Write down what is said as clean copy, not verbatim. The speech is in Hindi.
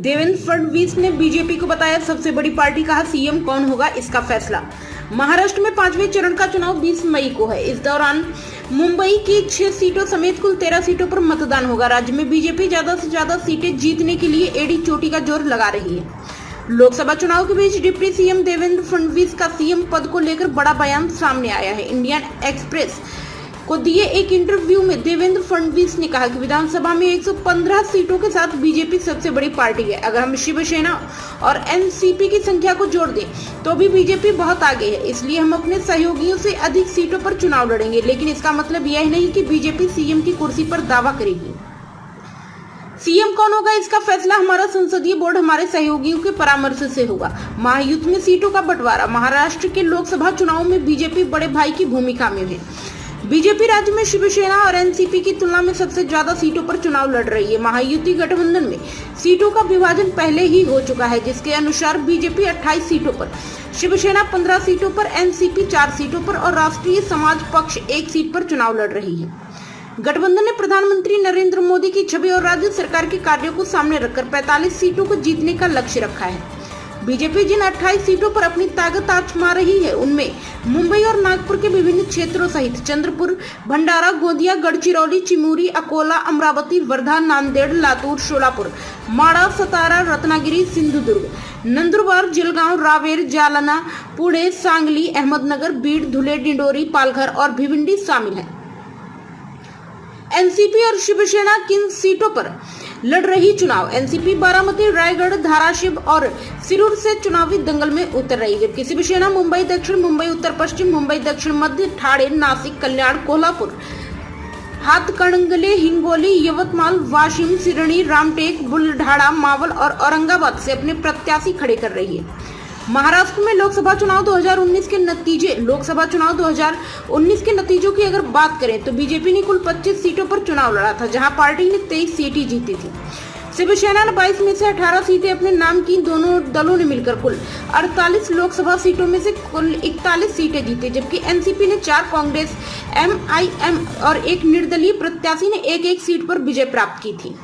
देवेंद्र फडणवीस ने बीजेपी को बताया सबसे बड़ी पार्टी, कहा सीएम कौन होगा इसका फैसला। महाराष्ट्र में 5वें चरण का चुनाव 20 मई को है। इस दौरान मुंबई की 6 सीटों समेत कुल 13 सीटों पर मतदान होगा। राज्य में बीजेपी ज्यादा से ज्यादा सीटें जीतने के लिए एड़ी चोटी का जोर लगा रही है। लोकसभा चुनाव के बीच डिप्टी सीएम देवेंद्र फडणवीस का सीएम पद को लेकर बड़ा बयान सामने आया है। इंडियन एक्सप्रेस को दिए एक इंटरव्यू में देवेंद्र फडणवीस ने कहा कि विधानसभा में 115 सीटों के साथ बीजेपी सबसे बड़ी पार्टी है। अगर हम शिवसेना और एनसीपी की संख्या को जोड़ दें तो भी बीजेपी बहुत आगे है। इसलिए हम अपने सहयोगियों से अधिक सीटों पर चुनाव लड़ेंगे, लेकिन इसका मतलब यह नहीं कि बीजेपी सीएम की कुर्सी पर दावा करेगी। सीएम कौन होगा इसका फैसला हमारा संसदीय बोर्ड हमारे सहयोगियों के परामर्श से होगा। महायुद्ध में सीटों का बंटवारा। महाराष्ट्र के लोकसभा चुनाव में बीजेपी बड़े भाई की भूमिका में है। बीजेपी राज्य में शिवसेना और एनसीपी की तुलना में सबसे ज्यादा सीटों पर चुनाव लड़ रही है। महायुति गठबंधन में सीटों का विभाजन पहले ही हो चुका है, जिसके अनुसार बीजेपी 28 सीटों पर, शिवसेना 15 सीटों पर, एनसीपी 4 सीटों पर और राष्ट्रीय समाज पक्ष 1 सीट पर चुनाव लड़ रही है। गठबंधन ने प्रधानमंत्री नरेंद्र मोदी की छवि और राज्य सरकार के कार्यों को सामने रखकर 45 सीटों को जीतने का लक्ष्य रखा है। बीजेपी जिन 28 सीटों पर अपनी ताकत आजमा रही है, उनमें मुंबई और नागपुर के विभिन्न क्षेत्रों सहित चंद्रपुर, भंडारा, गोंदिया, गढ़चिरौली, चिमूरी, अकोला, अमरावती, वर्धा, नांदेड़, लातूर, शोलापुर, माड़ा, सतारा, रत्नागिरी, सिंधुदुर्ग, नंदुरबार, जलगांव, रावेर, जालना, पुणे, सांगली, अहमदनगर, बीड, धुले, डिंडोरी, पालघर और भिवंडी शामिल है। एनसीपी और शिवसेना किन सीटों पर लड़ रही चुनाव? एनसीपी बारामती, रायगढ़, धाराशिव और सिरूर से चुनावी दंगल में उतर रही है, जबकि शिवसेना मुंबई दक्षिण, मुंबई उत्तर पश्चिम, मुंबई दक्षिण मध्य, ठाणे, नासिक, कल्याण, कोल्हापुर, हातकणंगले, हिंगोली, यवतमाल, वाशिम, सिरणी, रामटेक, बुलढाणा, मावल और औरंगाबाद से अपने प्रत्याशी खड़े कर रही है। महाराष्ट्र में लोकसभा चुनाव 2019 के नतीजों की अगर बात करें तो बीजेपी ने कुल 25 सीटों पर चुनाव लड़ा था, जहां पार्टी ने 23 सीटें जीती थी। शिवसेना ने 22 में से 18 सीटें अपने नाम की। दोनों दलों ने मिलकर कुल 48 लोकसभा सीटों में से कुल 41 सीटें जीती, जबकि एनसीपी ने 4, कांग्रेस, एमआईएम और एक निर्दलीय प्रत्याशी ने एक सीट पर विजय प्राप्त की थी।